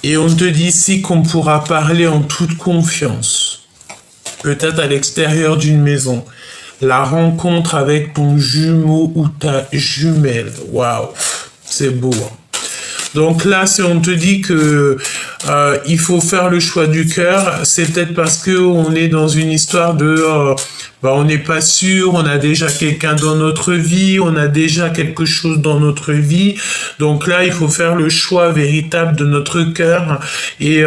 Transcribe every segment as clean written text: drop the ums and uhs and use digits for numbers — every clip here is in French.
Et on te dit ici qu'on pourra parler en toute confiance. Peut-être à l'extérieur d'une maison. La rencontre avec ton jumeau ou ta jumelle. Waouh, c'est beau. Hein. Donc là, si on te dit que il faut faire le choix du cœur, c'est peut-être parce que on est dans une histoire de on n'est pas sûr, on a déjà quelqu'un dans notre vie, on a déjà quelque chose dans notre vie. Donc là, il faut faire le choix véritable de notre cœur. Et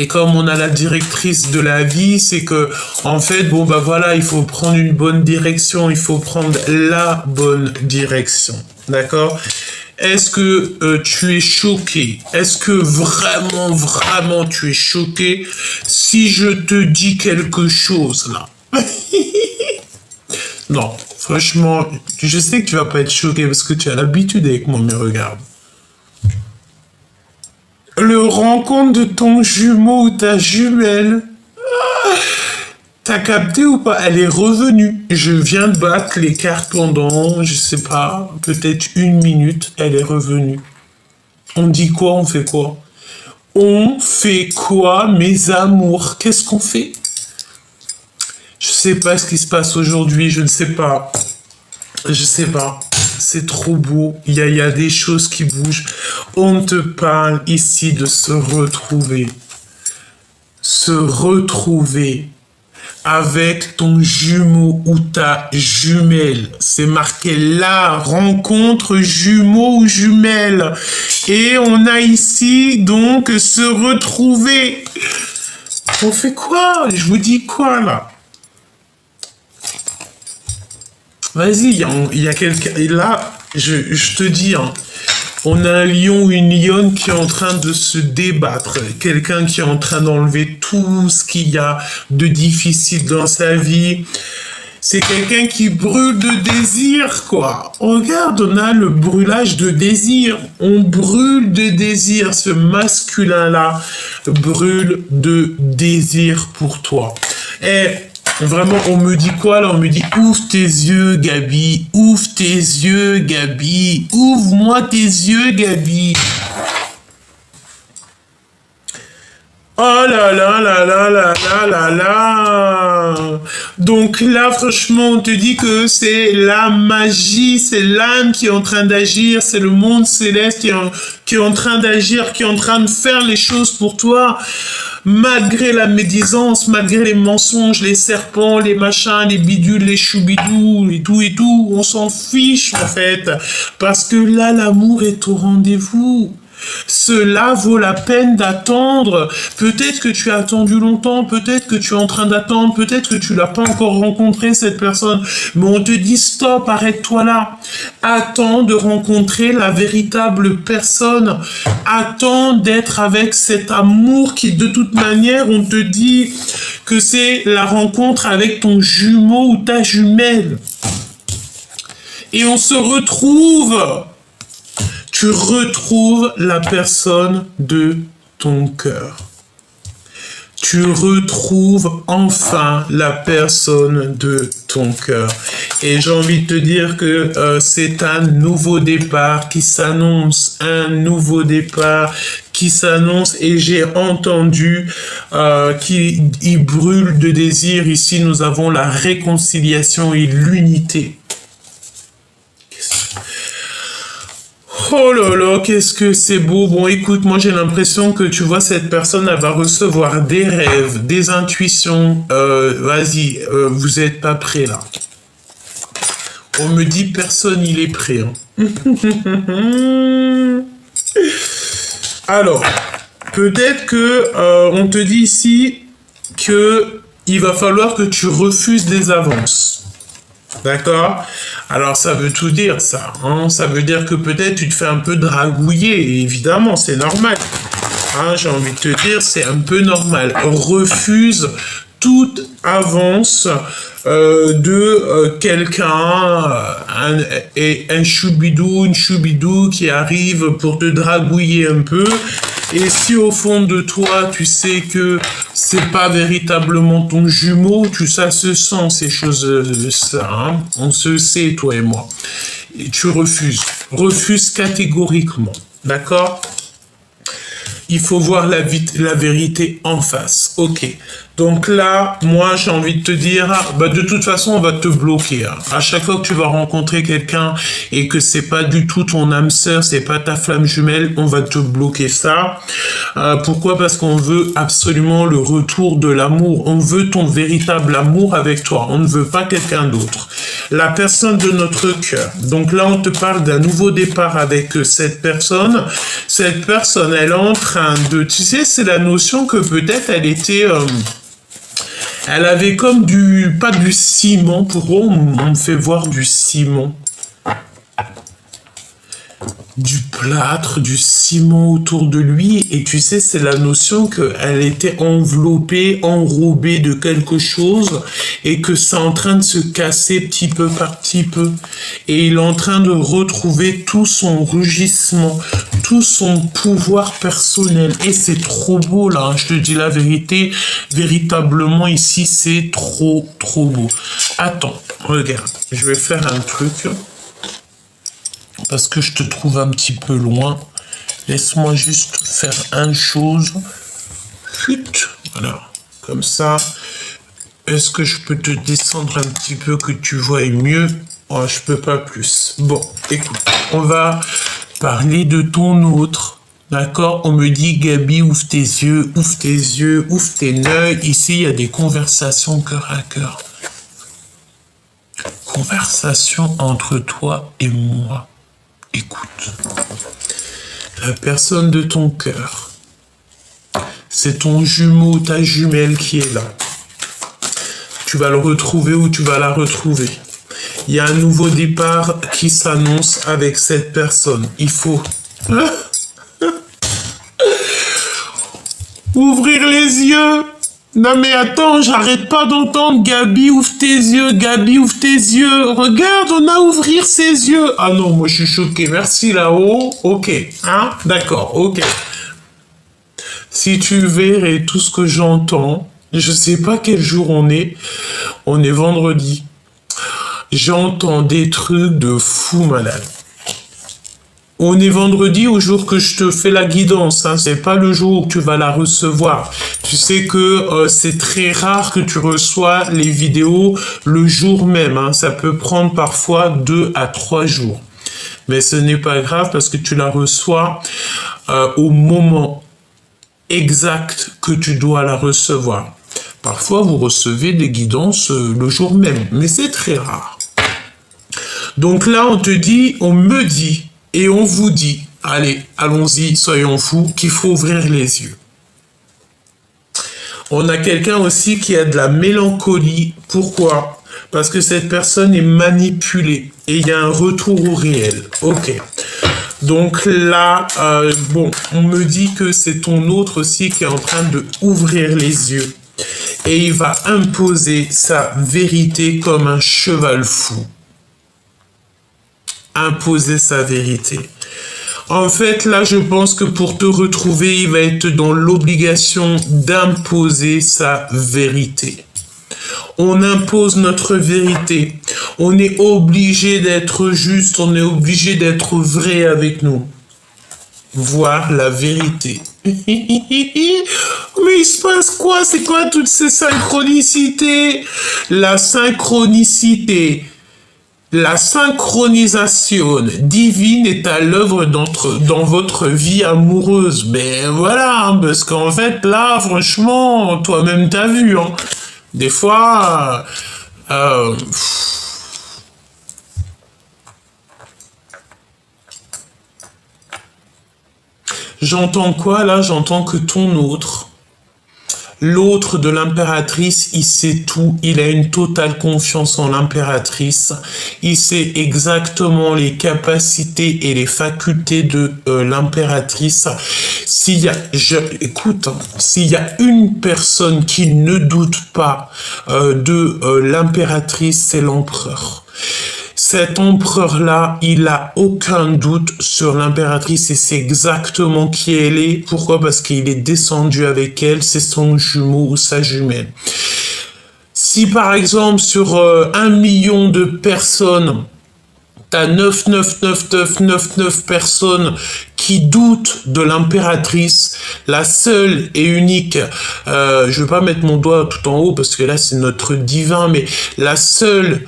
comme on a la directrice de la vie, c'est que, en fait, il faut prendre une bonne direction, il faut prendre la bonne direction. D'accord? Est-ce que tu es choqué? Est-ce que vraiment tu es choqué si je te dis quelque chose là? Non, franchement, je sais que tu vas pas être choqué parce que tu as l'habitude avec moi, mais regarde. Le rencontre de ton jumeau ou ta jumelle. T'as capté ou pas? Elle est revenue. Je viens de battre les cartes pendant, je sais pas, peut-être 1 minute. Elle est revenue. On dit quoi? On fait quoi? On fait quoi, mes amours? Qu'est-ce qu'on fait? Je sais pas ce qui se passe aujourd'hui. Je ne sais pas. Je sais pas. C'est trop beau. Il y a des choses qui bougent. On te parle ici de se retrouver. Se retrouver avec ton jumeau ou ta jumelle. C'est marqué la rencontre jumeau ou jumelle. Et on a ici donc se retrouver. On fait quoi? Je vous dis quoi là? Vas-y, il y a quelqu'un. Et là, je te dis, hein, on a un lion ou une lionne qui est en train de se débattre. Quelqu'un qui est en train d'enlever tout ce qu'il y a de difficile dans sa vie. C'est quelqu'un qui brûle de désir, quoi. Regarde, on a le brûlage de désir. On brûle de désir. Ce masculin-là brûle de désir pour toi. Et vraiment, on me dit quoi là? On me dit ouvre tes yeux, Gabi. Ouvre tes yeux, Gabi. Ouvre-moi tes yeux, Gabi. Oh là là là là là là là là. Donc là, franchement, on te dit que c'est la magie, c'est l'âme qui est en train d'agir, c'est le monde céleste qui est en train d'agir, qui est en train de faire les choses pour toi. Malgré la médisance, malgré les mensonges, les serpents, les machins, les bidules, les choubidous, et tout, on s'en fiche en fait. Parce que là, l'amour est au rendez-vous. Cela vaut la peine d'attendre. Peut-être que tu as attendu longtemps, peut-être que tu es en train d'attendre, peut-être que tu l'as pas encore rencontré cette personne, mais on te dit stop, arrête-toi là. Attends de rencontrer la véritable personne. Attends d'être avec cet amour qui, de toute manière, on te dit que c'est la rencontre avec ton jumeau ou ta jumelle. Et on se retrouve. Tu retrouves la personne de ton cœur. Tu retrouves enfin la personne de ton cœur. Et j'ai envie de te dire que c'est un nouveau départ qui s'annonce, un nouveau départ qui s'annonce, et j'ai entendu qu'il brûle de désir. Ici, nous avons la réconciliation et l'unité. Oh là là, qu'est-ce que c'est beau. Bon, écoute, moi j'ai l'impression que tu vois, cette personne, elle va recevoir des rêves, des intuitions. Vas-y, vous êtes pas prêts là. On me dit personne, il est prêt. Hein. Alors, peut-être que on te dit ici que il va falloir que tu refuses des avances. D'accord? Alors, ça veut tout dire, ça. Hein? Ça veut dire que peut-être tu te fais un peu dragouiller. Et évidemment, c'est normal. Hein, j'ai envie de te dire, c'est un peu normal. Refuse toute avance de quelqu'un, un choubidou, une choubidou qui arrive pour te dragouiller un peu. Et si au fond de toi, tu sais que c'est pas véritablement ton jumeau, ça se sent ces choses-là, hein, on se sait, toi et moi. Et tu refuses catégoriquement, d'accord? Il faut voir la vérité en face. Ok. Donc là, moi, j'ai envie de te dire, bah, de toute façon, on va te bloquer. Hein. À chaque fois que tu vas rencontrer quelqu'un et que c'est pas du tout ton âme sœur, c'est pas ta flamme jumelle, on va te bloquer ça. Pourquoi? Parce qu'on veut absolument le retour de l'amour. On veut ton véritable amour avec toi. On ne veut pas quelqu'un d'autre. La personne de notre cœur. Donc là, on te parle d'un nouveau départ avec cette personne. Cette personne, elle est en train de... Tu sais, c'est la notion que peut-être elle était... elle avait comme pas du ciment. Pourquoi on me fait voir du ciment? Du plâtre, du ciment autour de lui. Et tu sais, c'est la notion qu'elle était enveloppée, enrobée de quelque chose et que c'est en train de se casser petit peu par petit peu. Et il est en train de retrouver tout son rugissement, tout son pouvoir personnel. Et c'est trop beau là, hein, je te dis la vérité. Véritablement ici, c'est trop, trop beau. Attends, regarde, je vais faire un truc... parce que je te trouve un petit peu loin. Laisse-moi juste faire une chose. Chut, voilà, comme ça. Est-ce que je peux te descendre un petit peu que tu vois mieux? Oh, je peux pas plus. Bon, écoute, on va parler de ton autre. D'accord? On me dit, Gabi, ouvre tes yeux, ouvre tes yeux, ouvre tes yeux. Ici, il y a des conversations cœur à cœur. Conversation entre toi et moi. Écoute, la personne de ton cœur, c'est ton jumeau, ta jumelle qui est là. Tu vas le retrouver ou tu vas la retrouver. Il y a un nouveau départ qui s'annonce avec cette personne. Il faut ouvrir les yeux. Non mais attends, j'arrête pas d'entendre Gabi, ouvre tes yeux, Gabi, ouvre tes yeux. Regarde, on a ouvrir ses yeux. Ah non, moi je suis choqué. Merci là-haut. Ok, hein, d'accord, ok. Si tu verrais tout ce que j'entends, je sais pas quel jour on est. On est vendredi. J'entends des trucs de fou malade. On est vendredi au jour que je te fais la guidance, hein. C'est pas le jour où tu vas la recevoir. Tu sais que c'est très rare que tu reçois les vidéos le jour même, hein. Ça peut prendre parfois 2 à 3 jours. Mais ce n'est pas grave parce que tu la reçois au moment exact que tu dois la recevoir. Parfois, vous recevez des guidances le jour même, mais c'est très rare. Donc là, on te dit, on me dit, et on vous dit, allez, allons-y, soyons fous, qu'il faut ouvrir les yeux. On a quelqu'un aussi qui a de la mélancolie. Pourquoi? Parce que cette personne est manipulée et il y a un retour au réel. Ok. Donc là, bon, on me dit que c'est ton autre aussi qui est en train de ouvrir les yeux. Et il va imposer sa vérité comme un cheval fou. Imposer sa vérité. En fait, là, je pense que pour te retrouver, il va être dans l'obligation d'imposer sa vérité. On impose notre vérité. On est obligé d'être juste, on est obligé d'être vrai avec nous. Voir la vérité. Mais il se passe quoi? C'est quoi toutes ces synchronicités? La synchronicité. La synchronisation divine est à l'œuvre dans votre vie amoureuse. Mais voilà, hein, parce qu'en fait, là, franchement, toi-même t'as vu. Hein. Des fois, j'entends quoi là? J'entends que ton autre, l'autre de l'impératrice, il sait tout, il a une totale confiance en l'impératrice, il sait exactement les capacités et les facultés de l'impératrice. Écoute, hein, s'il y a une personne qui ne doute pas de l'impératrice, c'est l'empereur. Cet empereur-là, il n'a aucun doute sur l'impératrice et c'est exactement qui elle est. Pourquoi? Parce qu'il est descendu avec elle, c'est son jumeau ou sa jumelle. Si par exemple sur 1 million de personnes, t'as 99999 personnes qui doute de l'impératrice, la seule et unique, je vais pas mettre mon doigt tout en haut parce que là c'est notre divin, mais la seule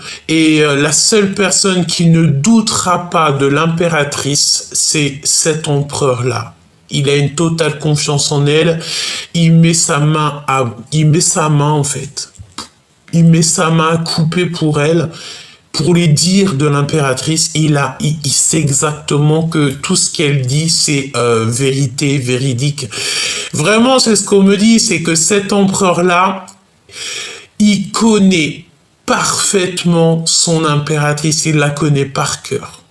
personne qui ne doutera pas de l'impératrice, c'est cet empereur-là. Il a une totale confiance en elle. Il met sa main à couper pour elle, pour les dires de l'impératrice. Il sait exactement que tout ce qu'elle dit, c'est vérité, véridique. Vraiment, c'est ce qu'on me dit, c'est que cet empereur-là, il connaît parfaitement son impératrice, il la connaît par cœur.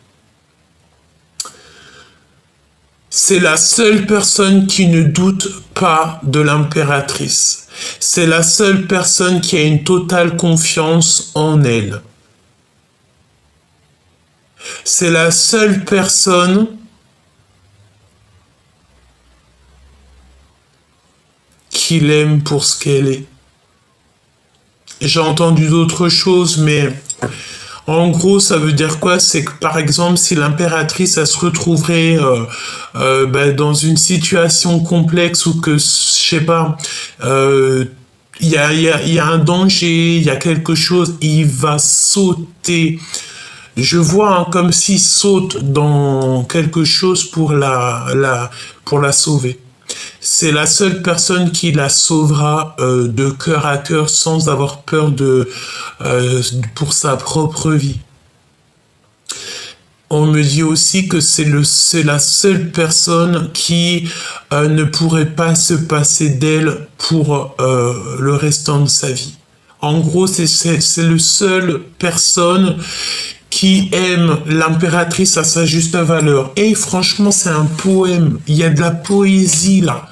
C'est la seule personne qui ne doute pas de l'impératrice. C'est la seule personne qui a une totale confiance en elle. C'est la seule personne qui l'aime pour ce qu'elle est. J'ai entendu d'autres choses, mais en gros, ça veut dire quoi? C'est que, par exemple, si l'impératrice, elle se retrouverait dans une situation complexe ou que, je sais pas, il y a un danger, il y a quelque chose, il va sauter. Je vois comme s'il saute dans quelque chose pour la sauver. C'est la seule personne qui la sauvera de cœur à cœur sans avoir peur pour sa propre vie. On me dit aussi que c'est la seule personne qui ne pourrait pas se passer d'elle pour le restant de sa vie. En gros, c'est la seule personne qui aime l'impératrice à sa juste valeur. Et franchement, c'est un poème. Il y a de la poésie là.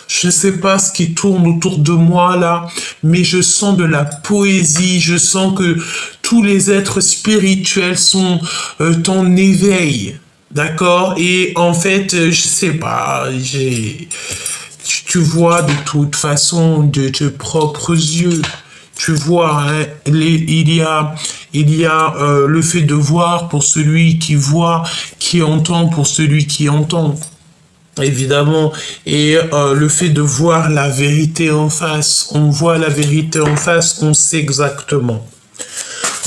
Je ne sais pas ce qui tourne autour de moi là, mais je sens de la poésie, je sens que tous les êtres spirituels sont en éveil, d'accord? Et en fait, je sais pas, tu vois de toute façon de tes propres yeux, tu vois, hein, il y a le fait de voir pour celui qui voit, qui entend pour celui qui entend. Évidemment, et le fait de voir la vérité en face, on voit la vérité en face, on sait exactement.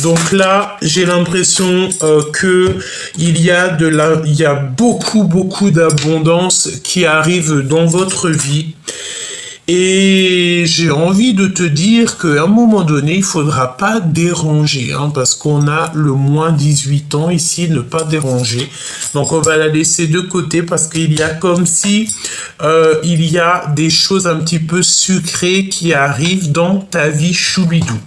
Donc là, j'ai l'impression que il y a beaucoup d'abondance qui arrive dans votre vie. Et j'ai envie de te dire qu'à un moment donné, il faudra pas déranger, hein, parce qu'on a le moins 18 ans ici, ne pas déranger. Donc on va la laisser de côté parce qu'il y a comme si il y a des choses un petit peu sucrées qui arrivent dans ta vie choubidou.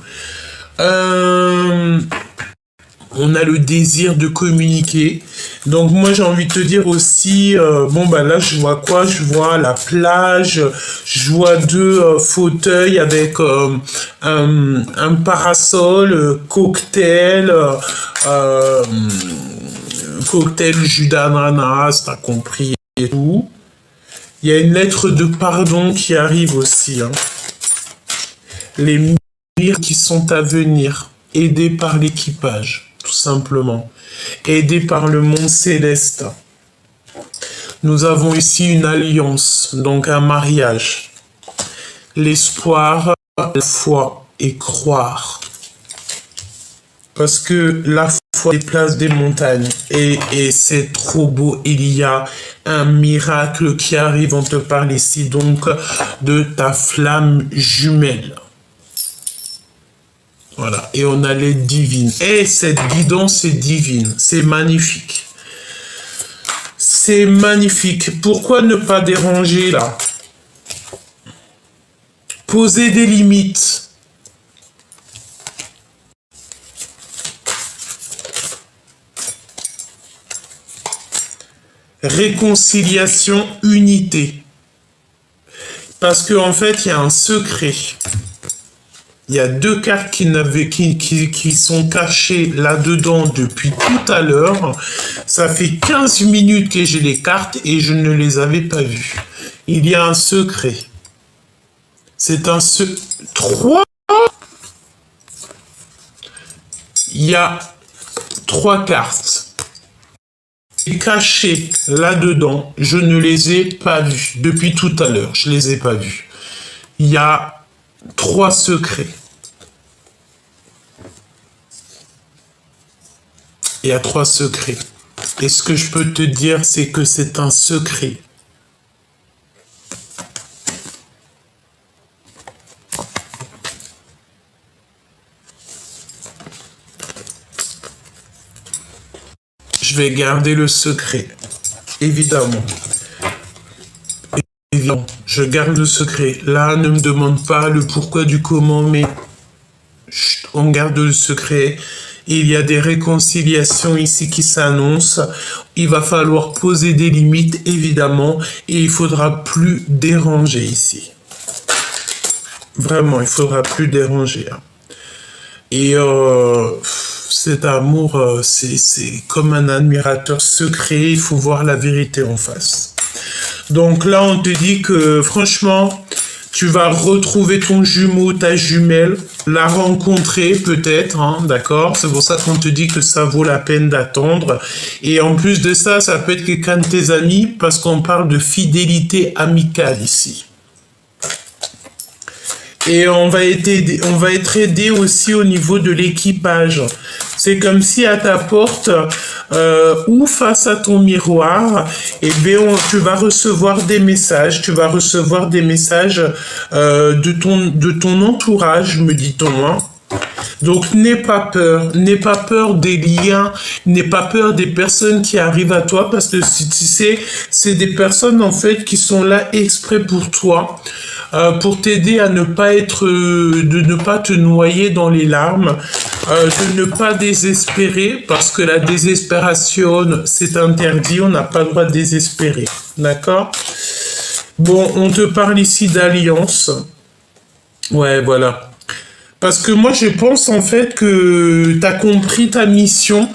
On a le désir de communiquer. Donc moi j'ai envie de te dire aussi, là je vois quoi? Je vois la plage, je vois deux fauteuils avec un parasol, cocktail jus d'ananas, t'as compris et tout. Il y a une lettre de pardon qui arrive aussi, hein. Les miracles qui sont à venir, aidés par l'équipage. Tout simplement, aidé par le monde céleste. Nous avons ici une alliance, donc un mariage. L'espoir, la foi et croire. Parce que la foi déplace des montagnes et c'est trop beau. Il y a un miracle qui arrive. On te parle ici donc de ta flamme jumelle. Voilà, et on a l'aide divine. Et cette guidance est divine, c'est magnifique. C'est magnifique. Pourquoi ne pas déranger là? Poser des limites. Réconciliation, unité. Parce qu'en fait, il y a un secret. Il y a deux cartes qui sont cachées là-dedans depuis tout à l'heure. Ça fait 15 minutes que j'ai les cartes et je ne les avais pas vues. Il y a un secret. C'est un secret. 3. Il y a 3 cartes. cachés là-dedans, je ne les ai pas vus. Depuis tout à l'heure, je les ai pas vus. Il y a 3 secrets. Il y a 3 secrets. Et ce que je peux te dire, c'est que c'est un secret. Je vais garder le secret, évidemment. Évidemment, je garde le secret. Là, ne me demande pas le pourquoi du comment, mais chut, on garde le secret. Il y a des réconciliations ici qui s'annoncent. Il va falloir poser des limites, évidemment, et il faudra plus déranger ici. Vraiment, il faudra plus déranger. Et cet amour, c'est comme un admirateur secret, il faut voir la vérité en face. Donc là, on te dit que franchement, tu vas retrouver ton jumeau, ta jumelle, la rencontrer peut-être, hein, d'accord? C'est pour ça qu'on te dit que ça vaut la peine d'attendre. Et en plus de ça, ça peut être quelqu'un de tes amis, parce qu'on parle de fidélité amicale ici. Et on va être aidé aussi au niveau de l'équipage. C'est comme si à ta porte ou face à ton miroir, eh bien, tu vas recevoir des messages. Tu vas recevoir des messages de ton entourage, me dit-on. Hein. Donc, n'aie pas peur des liens, n'aie pas peur des personnes qui arrivent à toi, parce que tu sais, c'est des personnes en fait qui sont là exprès pour toi. Pour t'aider à ne pas de ne pas te noyer dans les larmes, de ne pas désespérer, parce que la désespération, c'est interdit, on n'a pas le droit de désespérer, d'accord? Bon, on te parle ici d'alliance, ouais, voilà. Parce que moi, je pense en fait que tu as compris ta mission,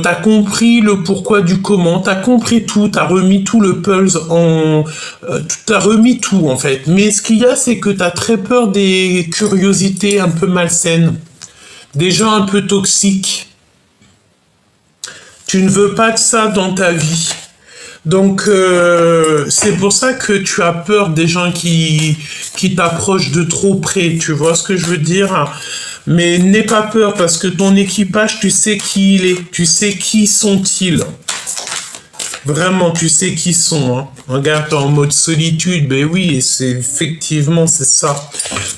t'as compris le pourquoi du comment, t'as compris tout, t'as remis tout le puzzle t'as remis tout en fait. Mais ce qu'il y a, c'est que t'as très peur des curiosités un peu malsaines, des gens un peu toxiques. Tu ne veux pas de ça dans ta vie. Donc, c'est pour ça que tu as peur des gens qui t'approchent de trop près, tu vois ce que je veux dire? Mais n'aie pas peur, parce que ton équipage, tu sais qui il est, tu sais qui sont-ils. Vraiment, tu sais qui sont. Hein. Regarde, en mode solitude, ben oui, effectivement, c'est ça.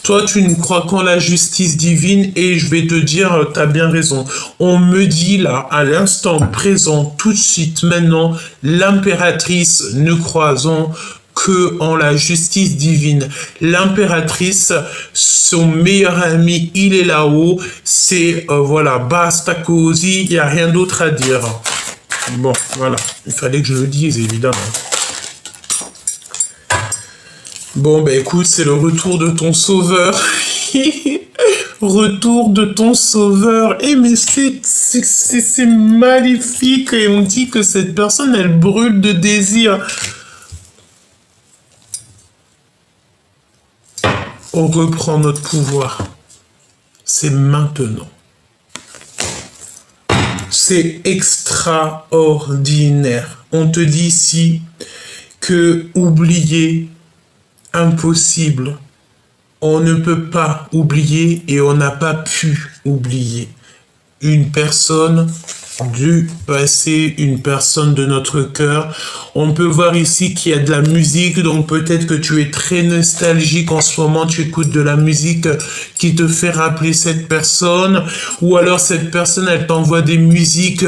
Toi, tu ne crois qu'en la justice divine, et je vais te dire, tu as bien raison. On me dit là, à l'instant présent, tout de suite, maintenant, l'impératrice, ne croisons que en la justice divine. L'impératrice, son meilleur ami, il est là-haut. C'est, voilà, basta così, il n'y a rien d'autre à dire. Bon, voilà, il fallait que je le dise, évidemment. Bon, ben écoute, c'est le retour de ton sauveur. Retour de ton sauveur. Eh, mais c'est magnifique. Et on dit que cette personne, elle brûle de désir. On reprend notre pouvoir. C'est maintenant. C'est extraordinaire. On te dit ici que oublier, impossible. On ne peut pas oublier et on n'a pas pu oublier une personne du passé, une personne de notre cœur. On peut voir ici qu'il y a de la musique, donc peut-être que tu es très nostalgique en ce moment, tu écoutes de la musique qui te fait rappeler cette personne, ou alors cette personne, elle t'envoie des musiques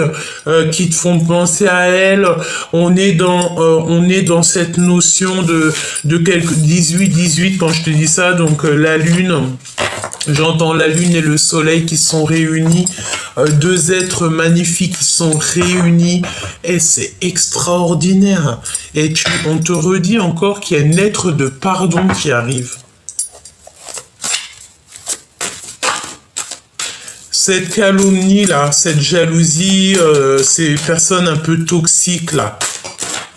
qui te font penser à elle. On est dans cette notion de quelques 18 quand je te dis ça, donc la lune. J'entends la lune et le soleil qui sont réunis, deux êtres magnifiques qui sont réunis, et c'est extraordinaire. Et on te redit encore qu'il y a une lettre de pardon qui arrive. Cette calomnie là, cette jalousie, ces personnes un peu toxiques là.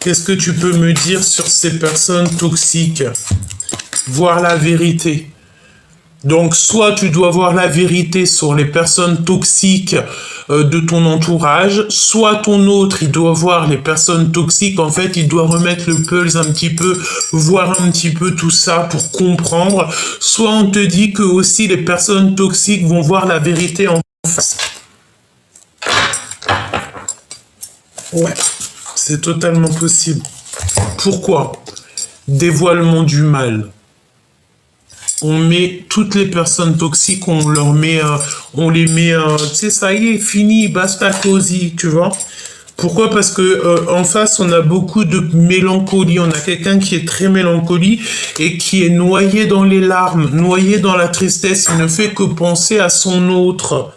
Qu'est-ce que tu peux me dire sur ces personnes toxiques? Voir la vérité. Donc, soit tu dois voir la vérité sur les personnes toxiques de ton entourage, soit ton autre, il doit voir les personnes toxiques. En fait, il doit remettre le pulse un petit peu, voir un petit peu tout ça pour comprendre. Soit on te dit que aussi les personnes toxiques vont voir la vérité en face. Ouais, c'est totalement possible. Pourquoi? Dévoilement du mal. On met toutes les personnes toxiques, on les met, tu sais, ça y est, fini, basta cosy, tu vois. Pourquoi? Parce que en face, on a beaucoup de mélancolie. On a quelqu'un qui est très mélancolique et qui est noyé dans les larmes, noyé dans la tristesse. Il ne fait que penser à son autre.